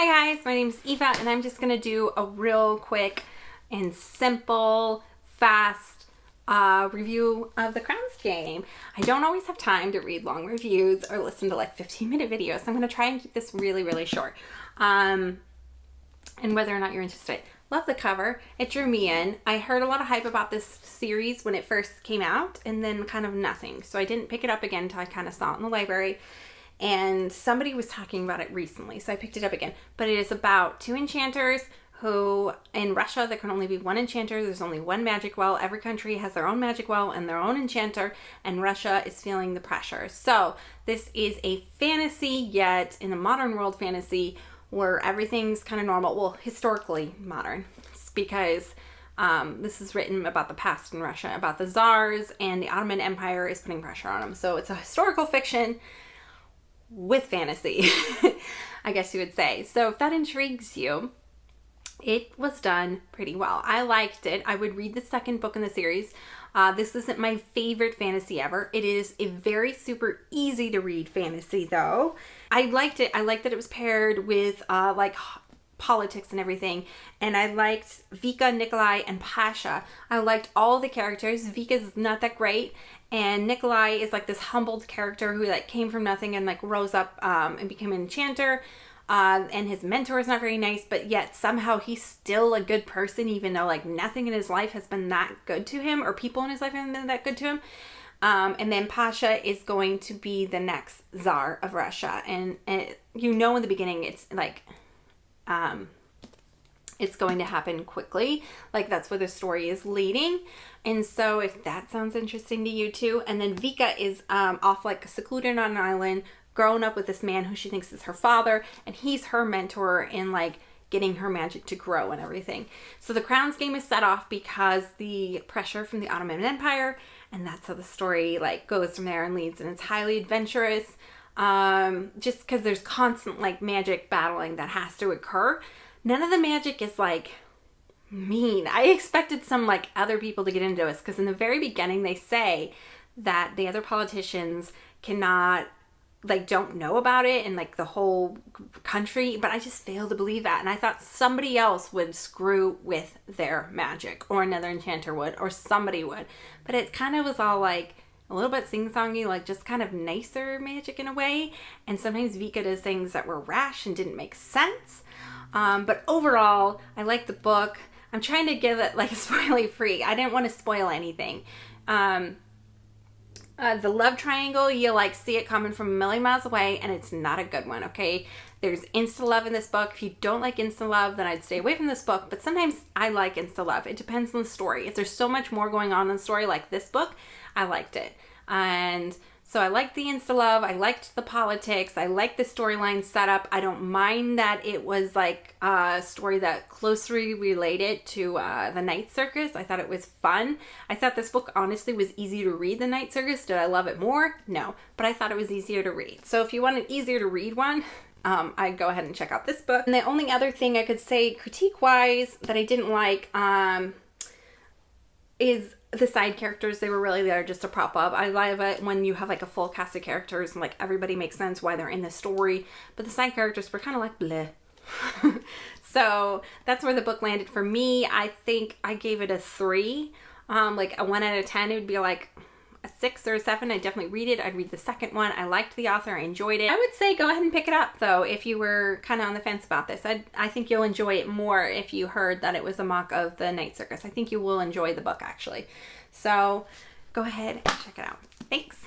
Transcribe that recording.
Hi guys, my name is Eva and I'm just gonna do a real quick and simple, fast review of the Crowns game. I don't always have time to read long reviews or listen to like 15-minute videos, so I'm gonna try and keep this really short. And whether or not you're interested. Love the cover. It drew me in. I heard a lot of hype about this series when it first came out and then kind of nothing. So I didn't pick it up again until I kind of saw it in the library. And somebody was talking about it recently, so I picked it up again. But it is about two enchanters who, in Russia, there can only be one enchanter. There's only one magic well. Every country has their own magic well and their own enchanter, and Russia is feeling the pressure. So this is a fantasy, yet in a modern world fantasy where everything's kind of normal. Well, historically modern, because this is written about the past in Russia, about the Tsars, and the Ottoman Empire is putting pressure on them. So it's a historical fiction with fantasy, I guess you would say. So if that intrigues you, it was done pretty well. I liked it. I would read the second book in the series. This isn't my favorite fantasy ever. It is a very super easy to read fantasy though. I liked it. I liked that it was paired with like politics and everything. And I liked Vika, Nikolai, and Pasha. I liked all the characters. Vika's not that great. And Nikolai is like this humbled character who like came from nothing and like rose up and became an enchanter. And his mentor is not very nice, but yet somehow he's still a good person, even though like nothing in his life has been that good to him, or people in his life haven't been that good to him. And then Pasha is going to be the next Tsar of Russia. And you know in the beginning it's like it's going to happen quickly. Like that's where the story is leading. And so if that sounds interesting to you too. And then Vika is off like secluded on an island, grown up with this man who she thinks is her father, and he's her mentor in like getting her magic to grow and everything. So the Crowns game is set off because the pressure from the Ottoman Empire, and that's how the story like goes from there and leads, and it's highly adventurous. Just because there's constant like magic battling that has to occur. None of the magic is like mean. I expected some like other people to get into this, because in the very beginning they say that the other politicians cannot, like, don't know about it in like the whole country, but I just failed to believe that. And I thought somebody else would screw with their magic, or another enchanter would, or somebody would. But it kind of was all like a little bit sing-songy, like just kind of nicer magic in a way. And sometimes Vika does things that were rash and didn't make sense. But overall, I like the book. I'm trying to give it like a spoiler-free. I didn't want to spoil anything. The love triangle, you like see it coming from a million miles away, and it's not a good one, okay? There's insta-love in this book. If you don't like insta-love, then I'd stay away from this book. But sometimes I like insta-love. It depends on the story. If there's so much more going on in the story like this book, I liked it. And so I liked the insta-love. I liked the politics. I liked the storyline setup. I don't mind that it was like a story that closely related to the Night Circus. I thought it was fun. I thought this book honestly was easy to read than Night Circus. Did I love it more? No. But I thought it was easier to read. So if you want an easier to read one, I'd go ahead and check out this book. And the only other thing I could say critique-wise that I didn't like is the side characters. They were really there just to prop up. I love it when you have like a full cast of characters and like everybody makes sense why they're in the story, but the side characters were kind of like bleh. So that's where the book landed for me. I think I gave it a 3. Like a 1 out of 10, it would be like a 6 or a 7. I'd definitely read it. I'd read the second one. I liked the author. I enjoyed it. I would say go ahead and pick it up though if you were kind of on the fence about this. I think you'll enjoy it more if you heard that it was a mock of the Night Circus. I think you will enjoy the book actually. So go ahead and check it out. Thanks.